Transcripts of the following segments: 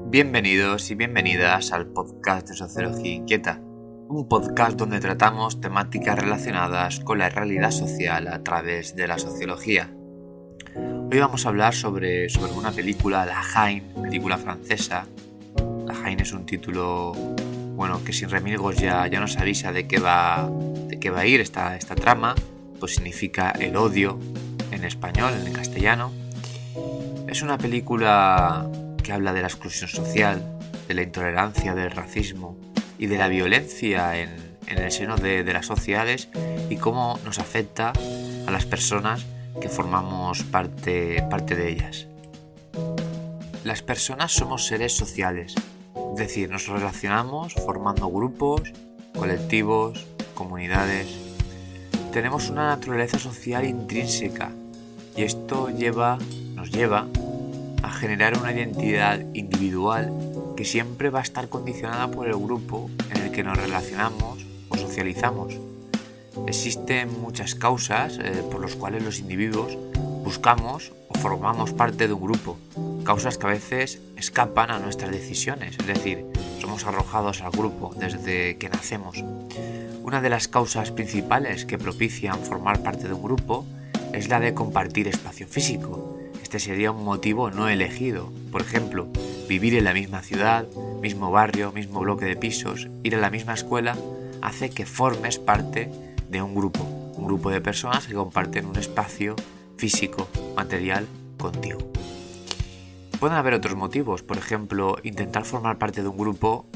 Bienvenidos y bienvenidas al podcast de Sociología Inquieta, un podcast donde tratamos temáticas relacionadas con la realidad social a través de la sociología. Hoy vamos a hablar sobre una película, La Haine, película francesa. La Haine es un título, que sin remilgos ya nos avisa de qué va a ir esta trama, pues significa el odio en español, en castellano. Es una película que habla de la exclusión social, de la intolerancia, del racismo y de la violencia en el seno de las sociedades y cómo nos afecta a las personas que formamos parte de ellas. Las personas somos seres sociales, es decir, nos relacionamos formando grupos, colectivos, comunidades. Tenemos una naturaleza social intrínseca y esto nos lleva a generar una identidad individual que siempre va a estar condicionada por el grupo en el que nos relacionamos o socializamos. Existen muchas causas por las cuales los individuos buscamos o formamos parte de un grupo, causas que a veces escapan a nuestras decisiones, es decir, somos arrojados al grupo desde que nacemos. Una de las causas principales que propician formar parte de un grupo es la de compartir espacio físico. Este sería un motivo no elegido. Por ejemplo, vivir en la misma ciudad, mismo barrio, mismo bloque de pisos, ir a la misma escuela, hace que formes parte de un grupo de personas que comparten un espacio físico, material, contigo. Pueden haber otros motivos. Por ejemplo, intentar formar parte de un grupo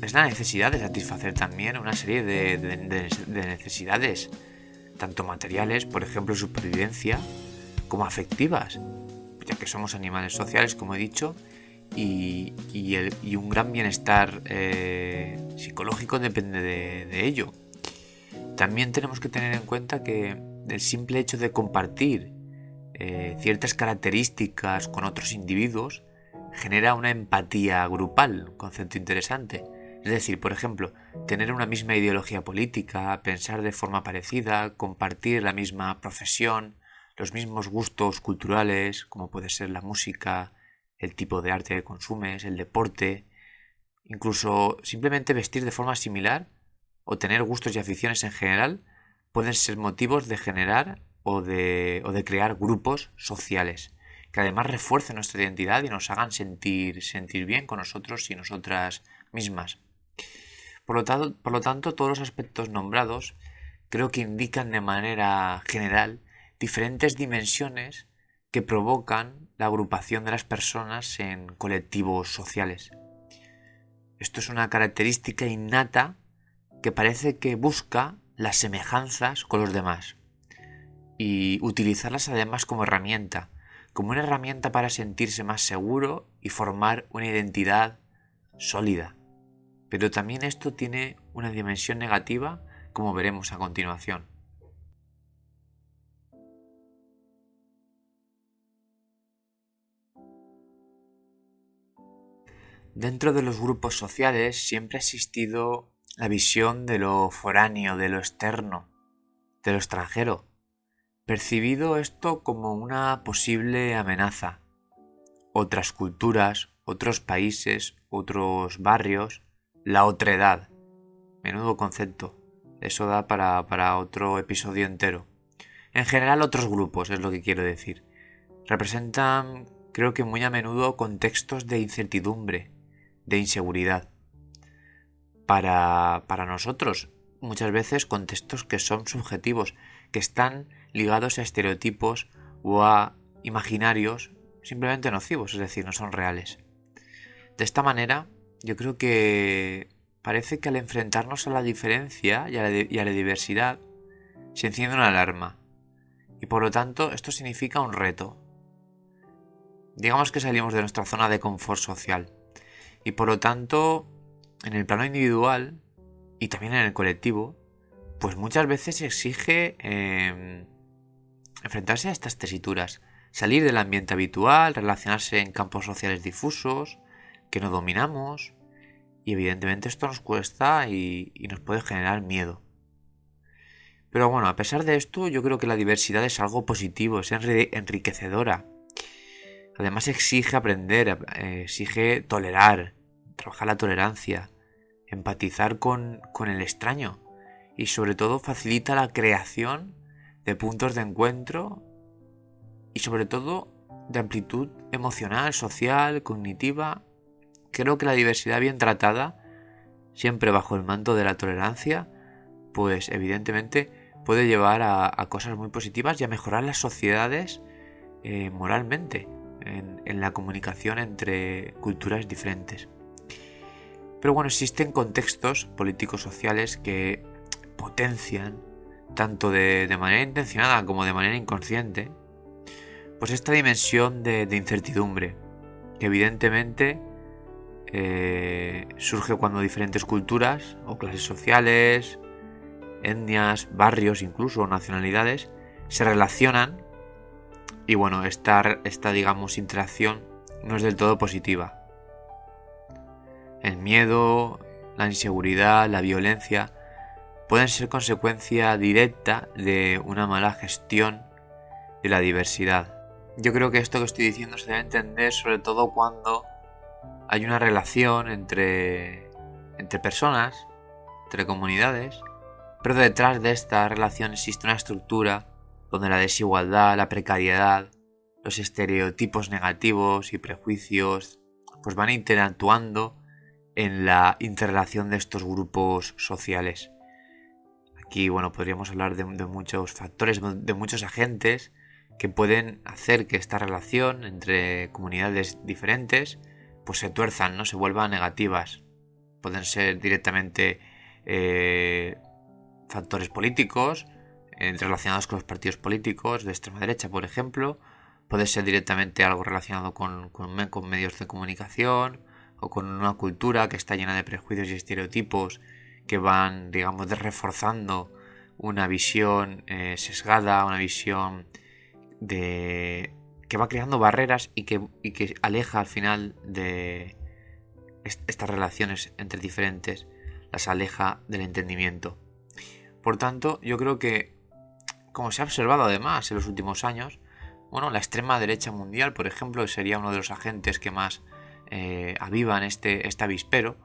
es la necesidad de satisfacer también una serie de necesidades, tanto materiales, por ejemplo, supervivencia, como afectivas, ya que somos animales sociales, como he dicho, y un gran bienestar psicológico depende de ello. También tenemos que tener en cuenta que el simple hecho de compartir ciertas características con otros individuos genera una empatía grupal, un concepto interesante. Es decir, por ejemplo, tener una misma ideología política, pensar de forma parecida, compartir la misma profesión, los mismos gustos culturales, como puede ser la música, el tipo de arte que consumes, el deporte, incluso simplemente vestir de forma similar o tener gustos y aficiones en general, pueden ser motivos de generar o de crear grupos sociales, que además refuercen nuestra identidad y nos hagan sentir bien con nosotros y nosotras mismas. Por lo tanto, todos los aspectos nombrados creo que indican de manera general diferentes dimensiones que provocan la agrupación de las personas en colectivos sociales. Esto es una característica innata que parece que busca las semejanzas con los demás y utilizarlas además como una herramienta para sentirse más seguro y formar una identidad sólida. Pero también esto tiene una dimensión negativa, como veremos a continuación. Dentro de los grupos sociales siempre ha existido la visión de lo foráneo, de lo externo, de lo extranjero, percibido esto como una posible amenaza. Otras culturas, otros países, otros barrios, la otredad. Menudo concepto. Eso da para otro episodio entero. En general, otros grupos es lo que quiero decir. Representan, creo que muy a menudo, contextos de incertidumbre, de inseguridad. Para nosotros, muchas veces contextos que son subjetivos, que están ligados a estereotipos o a imaginarios simplemente nocivos, es decir, no son reales. De esta manera, yo creo que parece que al enfrentarnos a la diferencia y a la diversidad, se enciende una alarma. Y por lo tanto, esto significa un reto. Digamos que salimos de nuestra zona de confort social. Y por lo tanto, en el plano individual y también en el colectivo, pues muchas veces se exige enfrentarse a estas tesituras, salir del ambiente habitual, relacionarse en campos sociales difusos que no dominamos, y evidentemente esto nos cuesta y nos puede generar miedo. Pero bueno, a pesar de esto, yo creo que la diversidad es algo positivo, es enriquecedora. Además exige aprender, exige tolerar, trabajar la tolerancia, empatizar con el extraño y sobre todo facilita la creación de puntos de encuentro y sobre todo de amplitud emocional, social, cognitiva. Creo que la diversidad bien tratada, siempre bajo el manto de la tolerancia, pues evidentemente puede llevar a cosas muy positivas y a mejorar las sociedades moralmente en la comunicación entre culturas diferentes. Pero bueno, existen contextos políticos sociales que potencian, tanto de manera intencionada como de manera inconsciente, pues esta dimensión de incertidumbre, que evidentemente surge cuando diferentes culturas o clases sociales, etnias, barrios, incluso nacionalidades, se relacionan y bueno, esta digamos interacción no es del todo positiva. El miedo, la inseguridad, la violencia pueden ser consecuencia directa de una mala gestión de la diversidad. Yo creo que esto que estoy diciendo se debe entender sobre todo cuando hay una relación entre personas, entre comunidades, pero detrás de esta relación existe una estructura donde la desigualdad, la precariedad, los estereotipos negativos y prejuicios pues van interactuando en la interrelación de estos grupos sociales. Aquí, bueno, podríamos hablar de muchos factores, de muchos agentes que pueden hacer que esta relación entre comunidades diferentes pues se tuerzan, ¿no? Se vuelvan negativas. Pueden ser directamente factores políticos relacionados con los partidos políticos de extrema derecha, por ejemplo. Puede ser directamente algo relacionado con medios de comunicación o con una cultura que está llena de prejuicios y estereotipos que van, digamos, reforzando una visión sesgada, una visión que va creando barreras y que aleja al final de estas relaciones entre diferentes, las aleja del entendimiento. Por tanto, yo creo que, como se ha observado además en los últimos años, bueno, la extrema derecha mundial, por ejemplo, sería uno de los agentes que más avivan este avispero,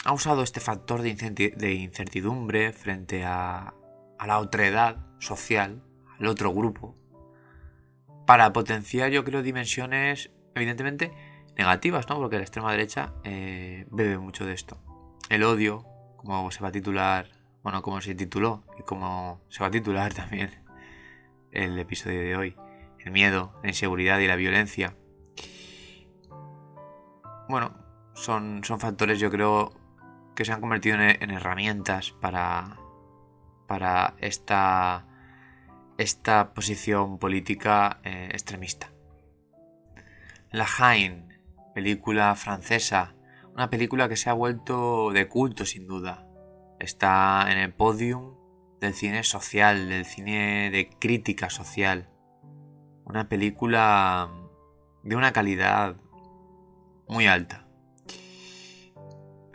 ha usado este factor de incertidumbre frente a la otredad social, al otro grupo, para potenciar, yo creo, dimensiones evidentemente negativas, ¿no? Porque la extrema derecha bebe mucho de esto. El odio, como se va a titular, bueno, como se tituló y como se va a titular también el episodio de hoy. El miedo, la inseguridad y la violencia. Bueno, son factores, yo creo, que se han convertido en herramientas para esta posición política extremista. La Haine, película francesa, una película que se ha vuelto de culto sin duda. Está en el podium del cine social, del cine de crítica social. Una película de una calidad muy alta.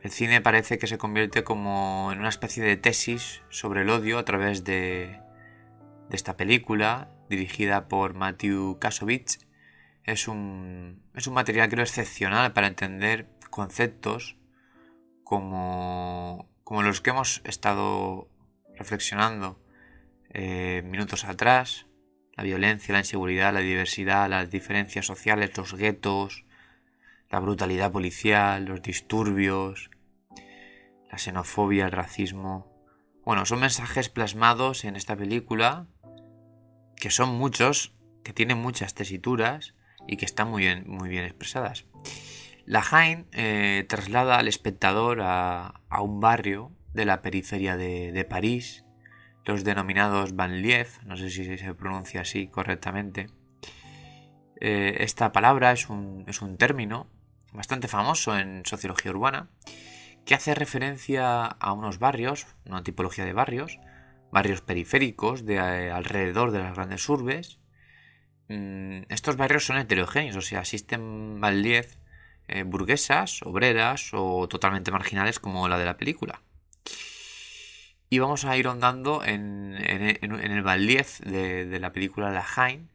El cine parece que se convierte como en una especie de tesis sobre el odio a través de esta película, dirigida por Matthew Kassovitz. Es un material, creo, excepcional para entender conceptos como los que hemos estado reflexionando minutos atrás: la violencia, la inseguridad, la diversidad, las diferencias sociales, los guetos, la brutalidad policial, los disturbios, la xenofobia, el racismo. Bueno, son mensajes plasmados en esta película que son muchos, que tienen muchas tesituras y que están muy bien expresadas. La Haine traslada al espectador a un barrio de la periferia de París, los denominados banlieues, no sé si se pronuncia así correctamente. Esta palabra es un término bastante famoso en sociología urbana, que hace referencia a unos barrios, una tipología de barrios periféricos de alrededor de las grandes urbes. Estos barrios son heterogéneos, o sea, existen banlieues burguesas, obreras o totalmente marginales como la de la película. Y vamos a ir ahondando en el banlieue de la película La Haine,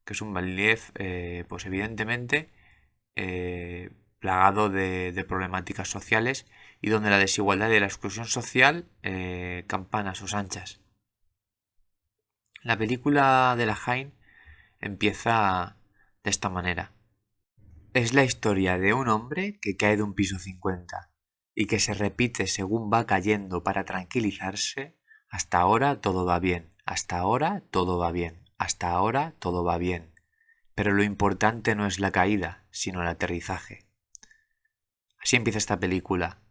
que es un Valiev, pues evidentemente plagado de problemáticas sociales y donde la desigualdad y la exclusión social campan a sus anchas. La película de la Haine empieza de esta manera. Es la historia de un hombre que cae de un piso 50 y que se repite según va cayendo para tranquilizarse. Hasta ahora todo va bien, hasta ahora todo va bien, hasta ahora todo va bien. Pero lo importante no es la caída, sino el aterrizaje. Así empieza esta película.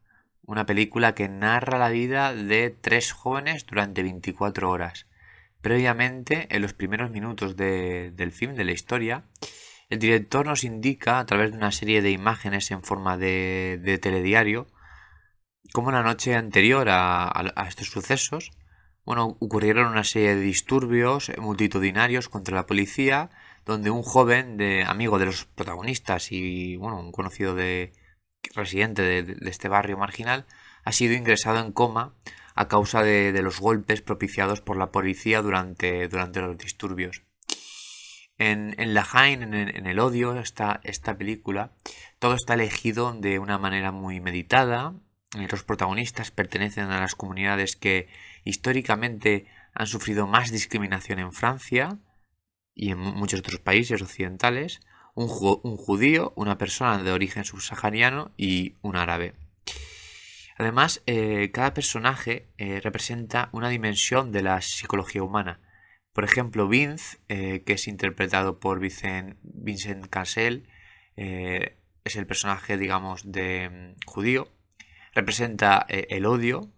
Una película que narra la vida de 3 jóvenes durante 24 horas. Previamente, en los primeros minutos del film, de la historia, el director nos indica, a través de una serie de imágenes en forma de telediario, cómo la noche anterior a estos sucesos, ocurrieron una serie de disturbios multitudinarios contra la policía, donde un joven amigo de los protagonistas y un conocido residente de este barrio marginal ha sido ingresado en coma a causa de los golpes propiciados por la policía durante los disturbios. En La Haine, en El odio, esta película, todo está elegido de una manera muy meditada. Los protagonistas pertenecen a las comunidades que históricamente han sufrido más discriminación en Francia y en muchos otros países occidentales. Un judío, una persona de origen subsahariano y un árabe. Además, cada personaje representa una dimensión de la psicología humana. Por ejemplo, Vince, que es interpretado por Vincent Cassel, es el personaje, digamos, de judío. Representa el odio.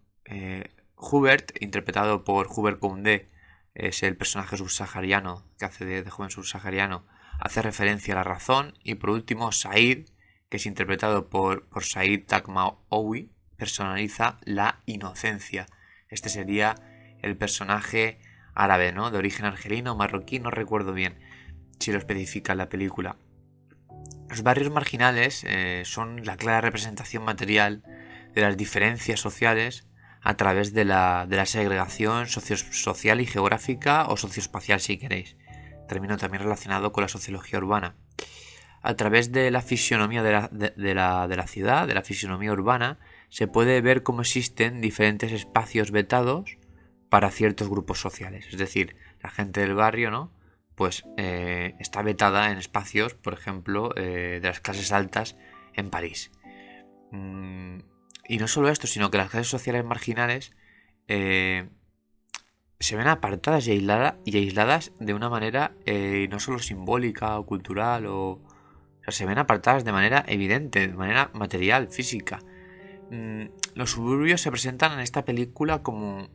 Hubert, interpretado por Hubert Koundé, es el personaje subsahariano que hace de joven subsahariano, hace referencia a la razón. Y por último, Said, que es interpretado por Said Taghmaoui, personaliza la inocencia. Este sería el personaje árabe, ¿no? De origen argelino o marroquí, no recuerdo bien si lo especifica en la película. Los barrios marginales son la clara representación material de las diferencias sociales a través de la segregación social y geográfica o socioespacial, si queréis. Término también relacionado con la sociología urbana. A través de la fisionomía de la ciudad, de la fisionomía urbana, se puede ver cómo existen diferentes espacios vetados para ciertos grupos sociales. Es decir, la gente del barrio, ¿no? Pues está vetada en espacios, por ejemplo, de las clases altas en París. Y no solo esto, sino que las clases sociales marginales se ven apartadas y aisladas de una manera no solo simbólica o cultural, o sea, se ven apartadas de manera evidente, de manera material, física. Los suburbios se presentan en esta película como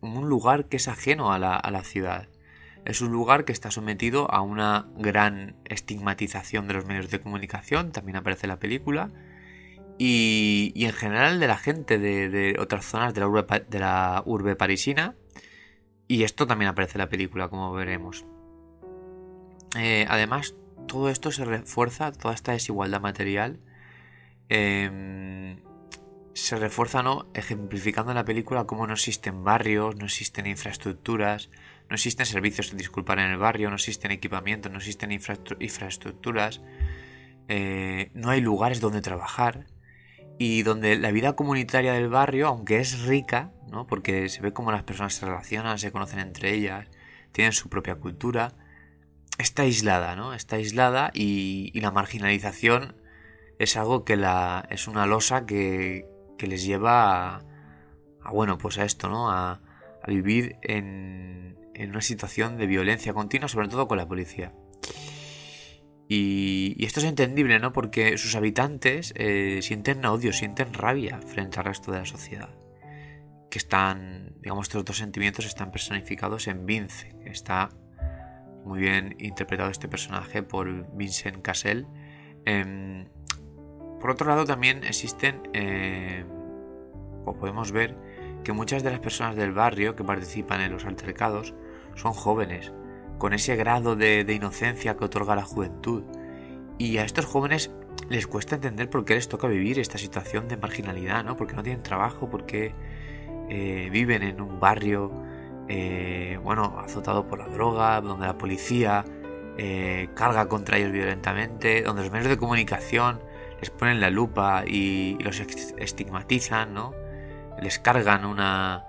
un lugar que es ajeno a la ciudad. Es un lugar que está sometido a una gran estigmatización de los medios de comunicación, también aparece en la película, y en general de la gente de otras zonas de la urbe parisina, y esto también aparece en la película, como veremos. Además, todo esto se refuerza, toda esta desigualdad material se refuerza, ¿no?, ejemplificando en la película cómo no existen barrios, no existen infraestructuras, no existen servicios, en el barrio, no existen equipamientos, no existen infraestructuras, no hay lugares donde trabajar, y donde la vida comunitaria del barrio, aunque es rica, ¿no?, porque se ve cómo las personas se relacionan, se conocen entre ellas, tienen su propia cultura, está aislada, ¿no? Está aislada y la marginalización es algo que es una losa que les lleva a esto, ¿no? A vivir en una situación de violencia continua, sobre todo con la policía. Y esto es entendible, ¿no? Porque sus habitantes sienten odio, sienten rabia frente al resto de la sociedad. Que están, digamos, estos dos sentimientos están personificados en Vince, que está muy bien interpretado este personaje por Vincent Cassel. Por otro lado, también existen, o podemos ver, que muchas de las personas del barrio que participan en los altercados son jóvenes, con ese grado de inocencia que otorga la juventud. Y a estos jóvenes les cuesta entender por qué les toca vivir esta situación de marginalidad, ¿no? Porque no tienen trabajo, porque viven en un barrio azotado por la droga, donde la policía carga contra ellos violentamente, donde los medios de comunicación les ponen la lupa y los estigmatizan, ¿no? Les cargan una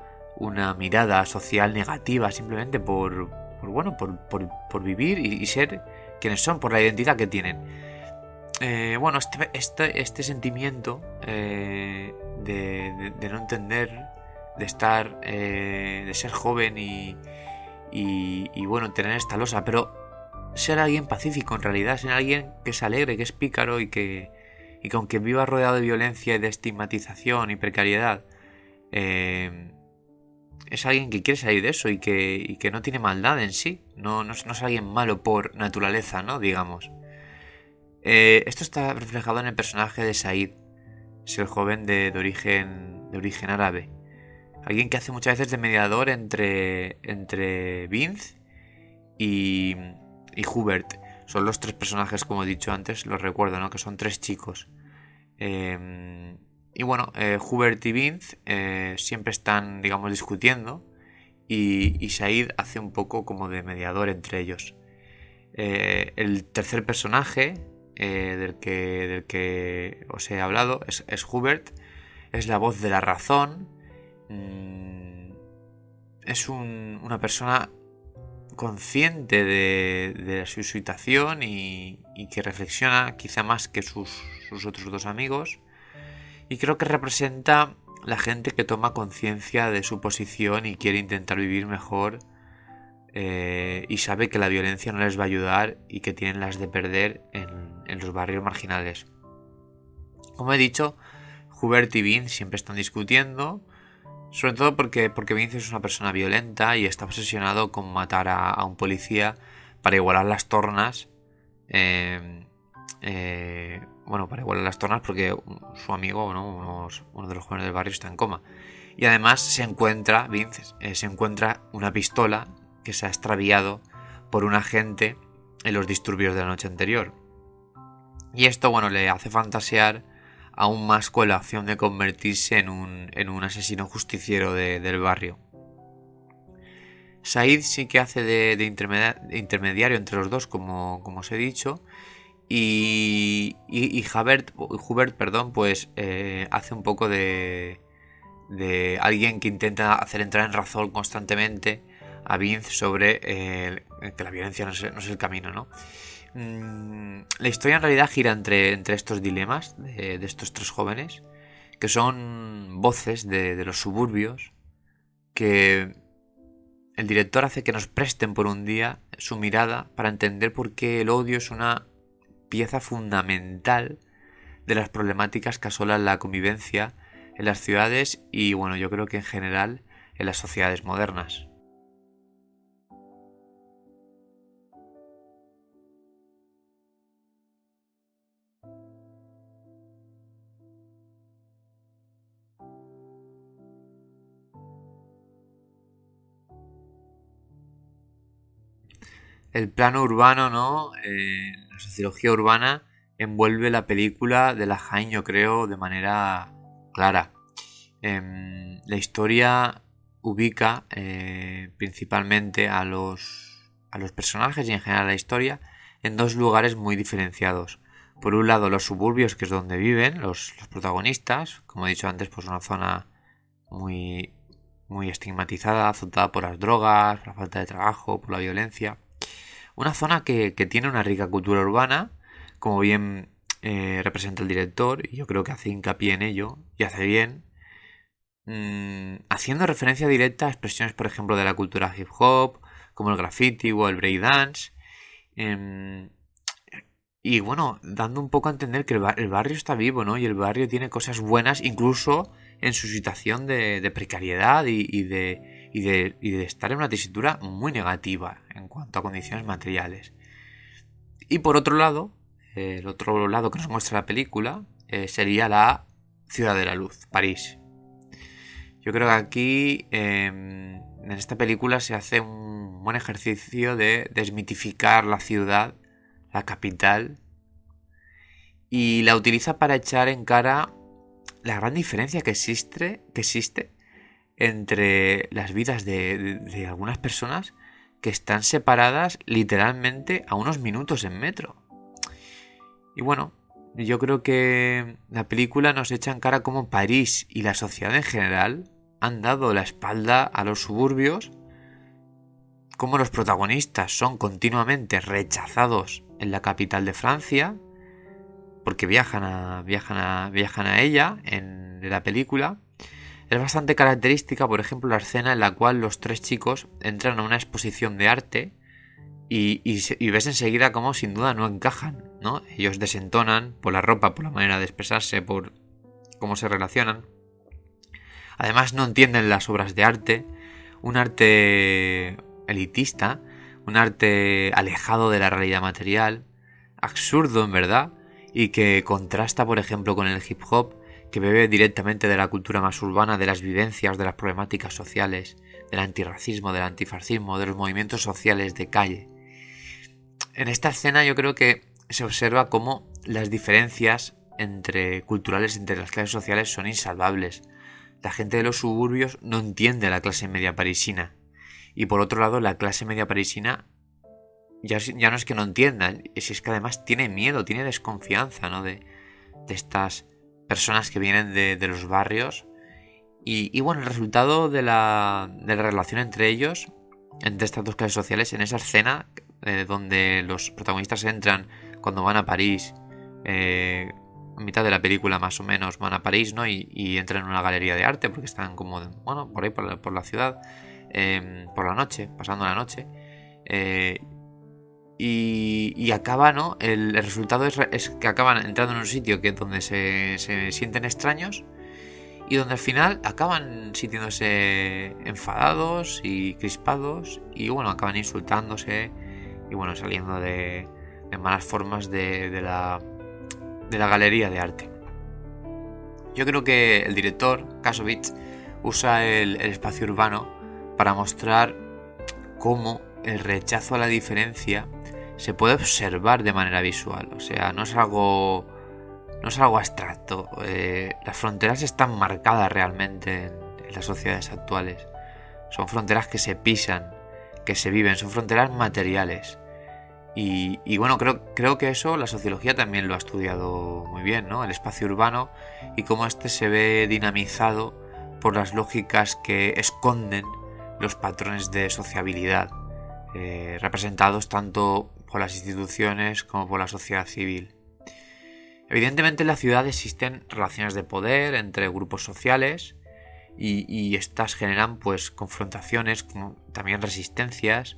mirada social negativa simplemente por vivir y ser quienes son, por la identidad que tienen. Este sentimiento de no entender, de estar, de ser joven y tener esta losa, pero ser alguien pacífico en realidad, ser alguien que es alegre, que es pícaro y que aunque viva rodeado de violencia y de estigmatización y precariedad, es alguien que quiere salir de eso y que no tiene maldad en sí, no es alguien malo por naturaleza, ¿no? Digamos. Esto está reflejado en el personaje de Said, es el joven de origen árabe, alguien que hace muchas veces de mediador entre Vince y Hubert. Son los tres personajes, como he dicho antes, los recuerdo, ¿no? Que son tres chicos. Hubert y Vince siempre están, digamos, discutiendo y Said hace un poco como de mediador entre ellos. El tercer personaje del que os he hablado es Hubert, es la voz de la razón, es una persona consciente de su situación y que reflexiona quizá más que sus otros dos amigos, y creo que representa la gente que toma conciencia de su posición y quiere intentar vivir mejor, y sabe que la violencia no les va a ayudar y que tienen las de perder en los barrios marginales. Como he dicho, Hubert y Vince siempre están discutiendo, sobre todo porque Vince es una persona violenta y está obsesionado con matar a un policía para igualar las tornas. Para igualar las tornas porque su amigo, ¿no? uno de los jóvenes del barrio, está en coma. Y además Vince se encuentra una pistola que se ha extraviado por un agente en los disturbios de la noche anterior. Y esto, le hace fantasear aún más con la opción de convertirse en un asesino justiciero del barrio. Said sí que hace de intermediario entre los dos, como os he dicho, y Hubert, hace un poco de alguien que intenta hacer entrar en razón constantemente a Vince sobre que la violencia no es el camino, ¿no? La historia en realidad gira entre estos dilemas de estos tres jóvenes, que son voces de los suburbios, que el director hace que nos presten por un día su mirada para entender por qué el odio es una pieza fundamental de las problemáticas que asolan la convivencia en las ciudades y, yo creo que en general en las sociedades modernas. El plano urbano, ¿no? La sociología urbana envuelve la película de la Jaén, yo creo, de manera clara. La historia ubica principalmente a los personajes y en general la historia en dos lugares muy diferenciados. Por un lado, los suburbios, que es donde viven los protagonistas, como he dicho antes, pues una zona muy, muy estigmatizada, azotada por las drogas, por la falta de trabajo, por la violencia. Una zona que tiene una rica cultura urbana, como bien representa el director, y yo creo que hace hincapié en ello, y hace bien, haciendo referencia directa a expresiones, por ejemplo, de la cultura hip hop, como el graffiti o el breakdance, y dando un poco a entender que el barrio está vivo, ¿no? Y el barrio tiene cosas buenas, incluso en su situación de precariedad y de estar en una tesitura muy negativa en cuanto a condiciones materiales. Y por otro lado, el otro lado que nos muestra la película sería la Ciudad de la Luz, París. Yo creo que aquí, en esta película, se hace un buen ejercicio de desmitificar la ciudad, la capital, y la utiliza para echar en cara la gran diferencia que existe entre las vidas de algunas personas que están separadas literalmente a unos minutos en metro. Y bueno, yo creo que la película nos echa en cara cómo París y la sociedad en general han dado la espalda a los suburbios, cómo los protagonistas son continuamente rechazados en la capital de Francia, porque viajan a ella en la película. Es bastante característica, por ejemplo, la escena en la cual los 3 chicos entran a una exposición de arte y ves enseguida cómo sin duda no encajan, ¿no? Ellos desentonan por la ropa, por la manera de expresarse, por cómo se relacionan. Además no entienden las obras de arte, un arte elitista, un arte alejado de la realidad material, absurdo en verdad, y que contrasta, por ejemplo, con el hip hop, que bebe directamente de la cultura más urbana, de las vivencias, de las problemáticas sociales, del antirracismo, del antifascismo, de los movimientos sociales de calle. En esta escena yo creo que se observa cómo las diferencias culturales entre las clases sociales son insalvables. La gente de los suburbios no entiende a la clase media parisina. Y por otro lado, la clase media parisina ya no es que no entienda, es que además tiene miedo, tiene desconfianza, ¿no? de estas personas que vienen de los barrios. Y bueno, el resultado de la relación entre ellos, entre estas dos clases sociales, en esa escena donde los protagonistas entran cuando van a París, a mitad de la película más o menos van a París, ¿no? Y entran en una galería de arte porque están como, bueno, por ahí por la ciudad, por la noche, pasando la noche. Y acaba, ¿no? El resultado es que acaban entrando en un sitio donde se sienten extraños y donde al final acaban sintiéndose enfadados y crispados y bueno, acaban insultándose y bueno, saliendo de malas formas de la galería de arte. Yo creo que el director, Kassovitz, usa el espacio urbano para mostrar cómo el rechazo a la diferencia se puede observar de manera visual. O sea, no es algo abstracto. Las fronteras están marcadas realmente en las sociedades actuales. Son fronteras que se pisan, que se viven, son fronteras materiales. Y bueno, creo que eso la sociología también lo ha estudiado muy bien, ¿no? El espacio urbano y cómo este se ve dinamizado por las lógicas que esconden los patrones de sociabilidad, representados tanto por las instituciones como por la sociedad civil. Evidentemente en la ciudad existen relaciones de poder entre grupos sociales y estas generan pues confrontaciones, también resistencias,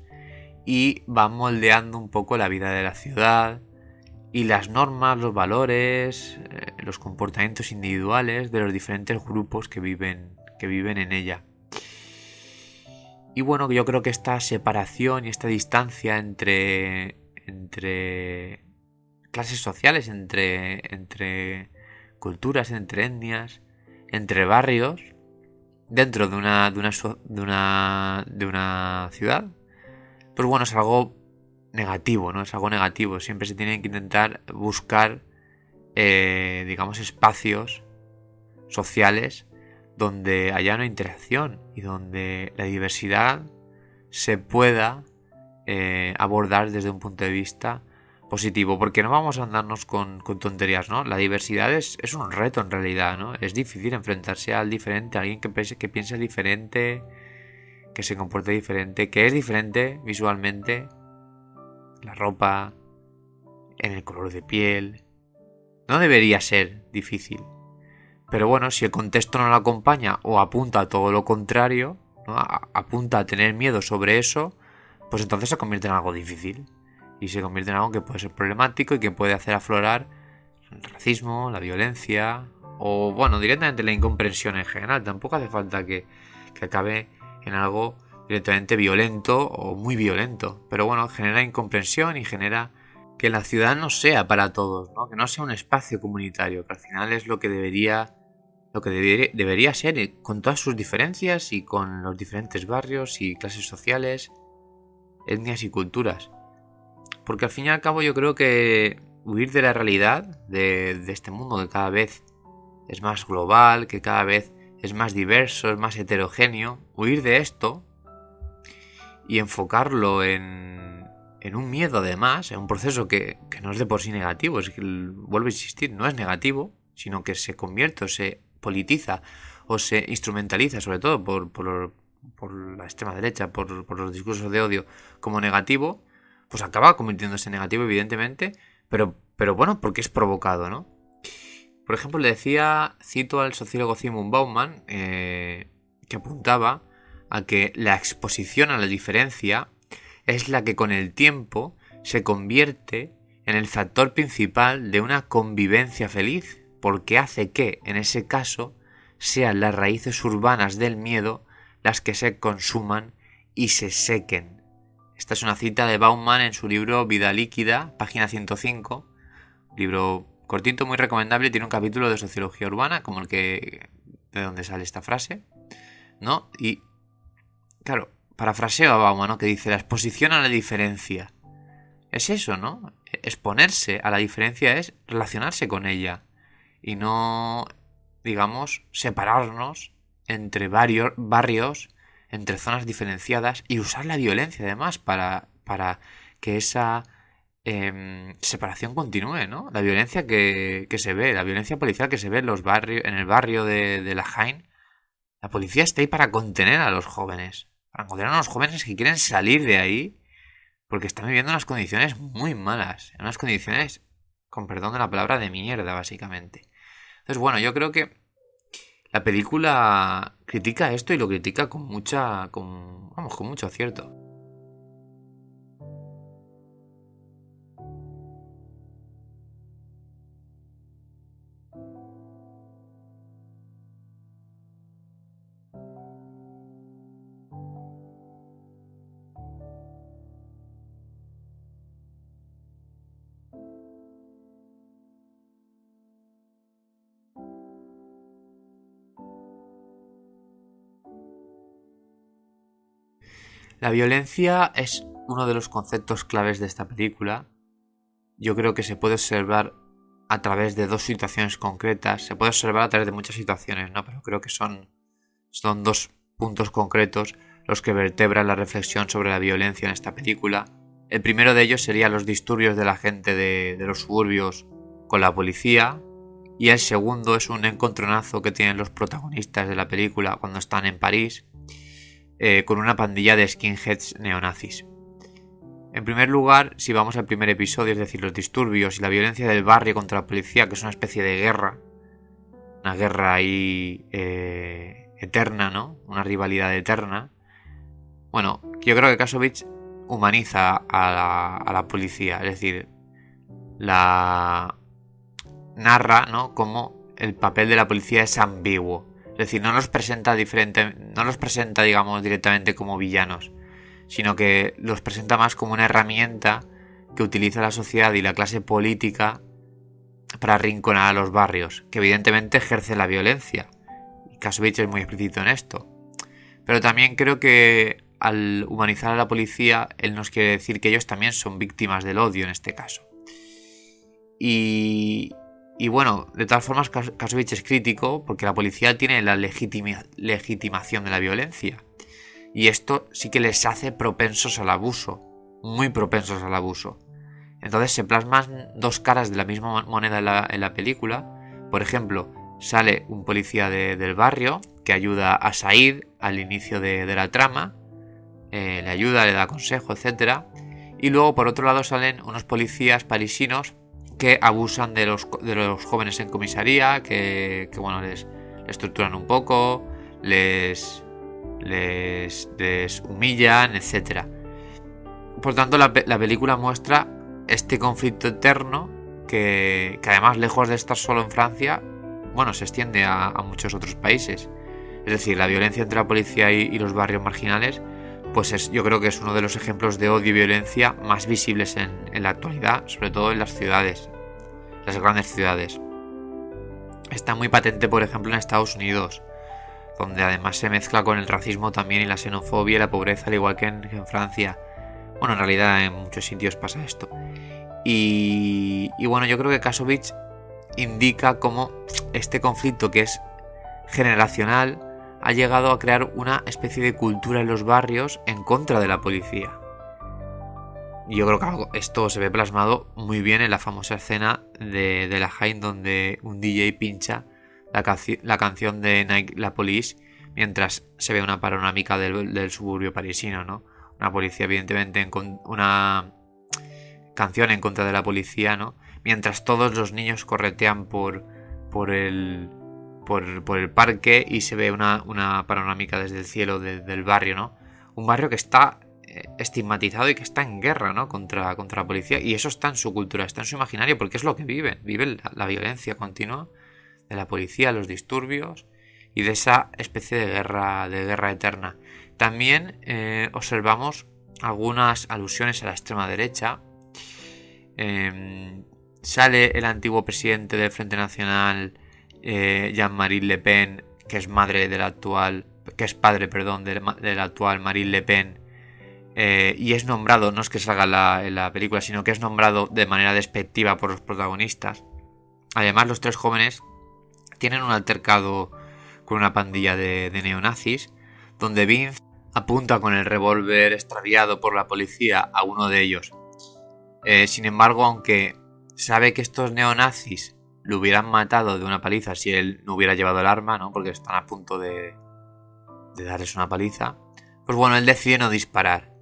y van moldeando un poco la vida de la ciudad y las normas, los valores, los comportamientos individuales de los diferentes grupos que viven en ella. Y bueno, yo creo que esta separación y esta distancia entre clases sociales, entre culturas, entre etnias, entre barrios, dentro de una ciudad, pues bueno, es algo negativo, ¿no? Es algo negativo. Siempre se tiene que intentar buscar, digamos, espacios sociales donde haya una interacción y donde la diversidad se pueda abordar desde un punto de vista positivo, porque no vamos a andarnos con tonterías, ¿no? La diversidad es un reto en realidad, ¿no? Es difícil enfrentarse al diferente, a alguien que piense diferente, que se comporte diferente, que es diferente visualmente, la ropa, en el color de piel. No debería ser difícil. Pero bueno, si el contexto no lo acompaña o apunta a todo lo contrario, ¿no? Apunta a tener miedo sobre eso, pues entonces se convierte en algo difícil. Y se convierte en algo que puede ser problemático y que puede hacer aflorar el racismo, la violencia o, bueno, directamente la incomprensión en general. Tampoco hace falta que acabe en algo directamente violento o muy violento. Pero bueno, genera incomprensión y genera que la ciudad no sea para todos, ¿no? Que no sea un espacio comunitario, que al final es lo que debería ser, con todas sus diferencias y con los diferentes barrios y clases sociales, etnias y culturas. Porque al fin y al cabo yo creo que huir de la realidad, de este mundo que cada vez es más global, que cada vez es más diverso, es más heterogéneo, huir de esto y enfocarlo en un miedo, además, en un proceso que no es de por sí negativo, es que, vuelvo a insistir, no es negativo, sino que se convierte o se politiza o se instrumentaliza, sobre todo por la extrema derecha, por los discursos de odio, como negativo, pues acaba convirtiéndose en negativo, evidentemente, pero bueno, porque es provocado, ¿no? Por ejemplo, cito al sociólogo Zygmunt Bauman, que apuntaba a que la exposición a la diferencia es la que con el tiempo se convierte en el factor principal de una convivencia feliz, porque hace que, en ese caso, sean las raíces urbanas del miedo las que se consuman y se sequen. Esta es una cita de Bauman en su libro Vida líquida, página 105, libro cortito, muy recomendable, tiene un capítulo de sociología urbana, como el que de donde sale esta frase, ¿no? Y claro, parafraseo a Bauman, ¿no? Que dice: la exposición a la diferencia es eso, ¿no? Exponerse a la diferencia es relacionarse con ella y no, digamos, separarnos entre varios barrios, entre zonas diferenciadas, y usar la violencia además para que esa separación continúe, ¿no? La violencia que se ve, la violencia policial que se ve en los barrios, en el barrio de La Jaén. La policía está ahí para contener a los jóvenes, que quieren salir de ahí porque están viviendo unas condiciones muy malas, en unas condiciones, con perdón de la palabra, de mierda, básicamente. Entonces, bueno, yo creo que la película critica esto y lo critica con mucho acierto. La violencia es uno de los conceptos claves de esta película. Yo creo que se puede observar a través de dos situaciones concretas. Se puede observar a través de muchas situaciones, ¿no? Pero creo que son dos puntos concretos los que vertebran la reflexión sobre la violencia en esta película. El primero de ellos sería los disturbios de la gente de los suburbios con la policía. Y el segundo es un encontronazo que tienen los protagonistas de la película cuando están en París, con una pandilla de skinheads neonazis. En primer lugar, si vamos al primer episodio, es decir, los disturbios y la violencia del barrio contra la policía, que es una especie de guerra, una guerra ahí eterna, ¿no? Una rivalidad eterna. Bueno, yo creo que Kasovich humaniza a la policía, es decir, la narra, ¿no? Como el papel de la policía es ambiguo. Es decir, no los presenta digamos, directamente como villanos, sino que los presenta más como una herramienta que utiliza la sociedad y la clase política para arrinconar a los barrios, que evidentemente ejerce la violencia. Y Kasovich es muy explícito en esto. Pero también creo que al humanizar a la policía, él nos quiere decir que ellos también son víctimas del odio en este caso. Y bueno, de todas formas, Kasovich es crítico porque la policía tiene la legitimación de la violencia. Y esto sí que les hace propensos al abuso, muy propensos al abuso. Entonces se plasman dos caras de la misma moneda en la película. Por ejemplo, sale un policía del barrio que ayuda a Said al inicio de la trama, le ayuda, le da consejo, etc. Y luego por otro lado salen unos policías parisinos que abusan de los jóvenes en comisaría, que bueno, les torturan un poco, les humillan, etc. Por tanto, la película muestra este conflicto eterno que además, lejos de estar solo en Francia, bueno, se extiende a muchos otros países. Es decir, la violencia entre la policía y los barrios marginales, pues yo creo que es uno de los ejemplos de odio y violencia más visibles en la actualidad, sobre todo en las ciudades, las grandes ciudades. Está muy patente, por ejemplo, en Estados Unidos, donde además se mezcla con el racismo también y la xenofobia y la pobreza, al igual que en Francia. Bueno, en realidad en muchos sitios pasa esto. Y bueno, yo creo que Kasovich indica cómo este conflicto, que es generacional, ha llegado a crear una especie de cultura en los barrios en contra de la policía. Y yo creo que esto se ve plasmado muy bien en la famosa escena de La Haine, donde un DJ pincha la canción de Nike La Police mientras se ve una panorámica del suburbio parisino, ¿no? Una policía, evidentemente, una canción en contra de la policía, ¿no? Mientras todos los niños corretean por el parque y se ve una panorámica desde el cielo del barrio, ¿no? Un barrio que está estigmatizado y que está en guerra, ¿no? contra la policía, y eso está en su cultura, está en su imaginario, porque es lo que viven la violencia continua de la policía, los disturbios y de esa especie de guerra eterna. También observamos algunas alusiones a la extrema derecha. Sale el antiguo presidente del Frente Nacional, Jean-Marie Le Pen, que es padre de la actual Marine Le Pen, y es nombrado, no es que salga en la película, sino que es nombrado de manera despectiva por los protagonistas. Además, los tres jóvenes tienen un altercado con una pandilla de neonazis, donde Vince apunta con el revólver extraviado por la policía a uno de ellos. Sin embargo, aunque sabe que estos neonazis lo hubieran matado de una paliza si él no hubiera llevado el arma, ¿no? Porque están a punto de darles una paliza, pues bueno, él decide no disparar.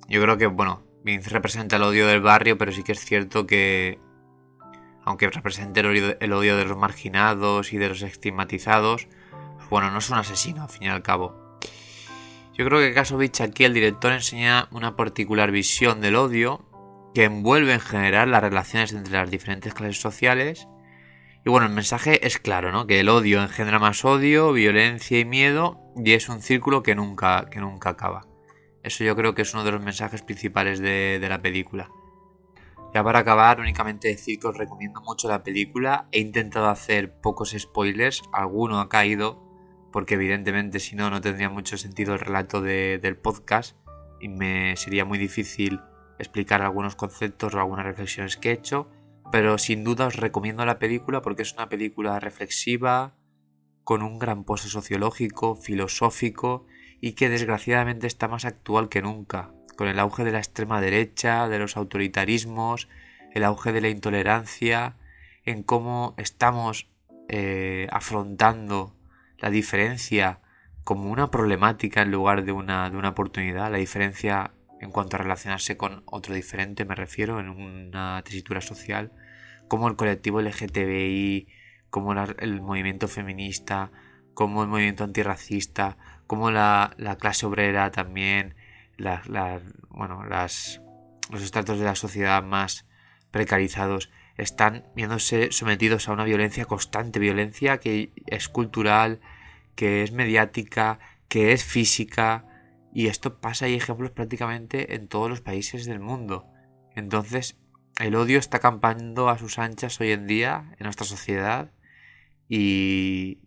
Yo creo que, bueno, Vince representa el odio del barrio, pero sí que es cierto que, aunque represente el odio de los marginados y de los estigmatizados, pues bueno, no es un asesino, al fin y al cabo. Yo creo que Kasovich aquí, el director, enseña una particular visión del odio que envuelve en general las relaciones entre las diferentes clases sociales. Y bueno, el mensaje es claro, ¿no? Que el odio engendra más odio, violencia y miedo, y es un círculo que nunca acaba. Eso yo creo que es uno de los mensajes principales de la película. Ya para acabar, únicamente decir que os recomiendo mucho la película. He intentado hacer pocos spoilers, alguno ha caído, porque evidentemente si no tendría mucho sentido el relato del podcast y me sería muy difícil explicar algunos conceptos o algunas reflexiones que he hecho. Pero sin duda os recomiendo la película porque es una película reflexiva, con un gran pozo sociológico, filosófico, y que desgraciadamente está más actual que nunca, con el auge de la extrema derecha, de los autoritarismos, el auge de la intolerancia, en cómo estamos afrontando la diferencia como una problemática en lugar de una oportunidad, la diferencia en cuanto a relacionarse con otro diferente, me refiero, en una tesitura social, como el colectivo LGTBI, como el movimiento feminista, como el movimiento antirracista, como la clase obrera también, los estratos de la sociedad más precarizados están viéndose sometidos a una violencia constante, violencia que es cultural, que es mediática, que es física, y esto pasa, hay ejemplos prácticamente en todos los países del mundo. Entonces, el odio está acampando a sus anchas hoy en día en nuestra sociedad y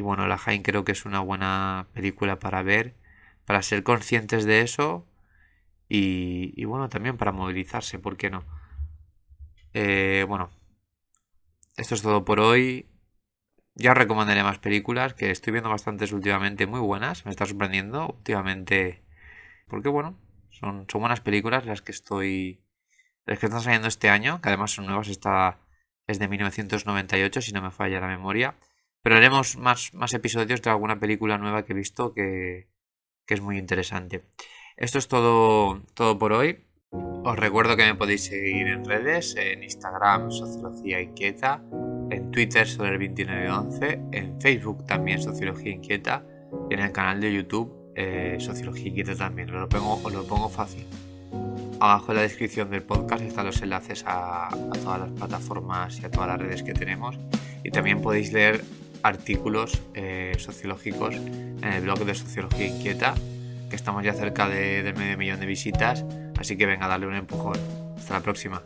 bueno, La Haine creo que es una buena película para ver, para ser conscientes de eso y bueno, también para movilizarse, ¿por qué no? Bueno, esto es todo por hoy. Ya os recomendaré más películas, que estoy viendo bastantes últimamente muy buenas, me está sorprendiendo últimamente, porque bueno, son buenas películas las que están saliendo este año, que además son nuevas. Esta es de 1998, si no me falla la memoria. Pero haremos más episodios de alguna película nueva que he visto que es muy interesante. Esto es todo por hoy. Os recuerdo que me podéis seguir en redes, en Instagram, Sociología Inquieta, en Twitter, sobre el 2911, en Facebook también, Sociología Inquieta, y en el canal de YouTube, Sociología Inquieta también. Os lo pongo fácil. Abajo en la descripción del podcast están los enlaces a todas las plataformas y a todas las redes que tenemos. Y también podéis leer artículos sociológicos en el blog de Sociología Inquieta, que estamos ya cerca del 500.000 de visitas. Así que venga, darle un empujón. Hasta la próxima.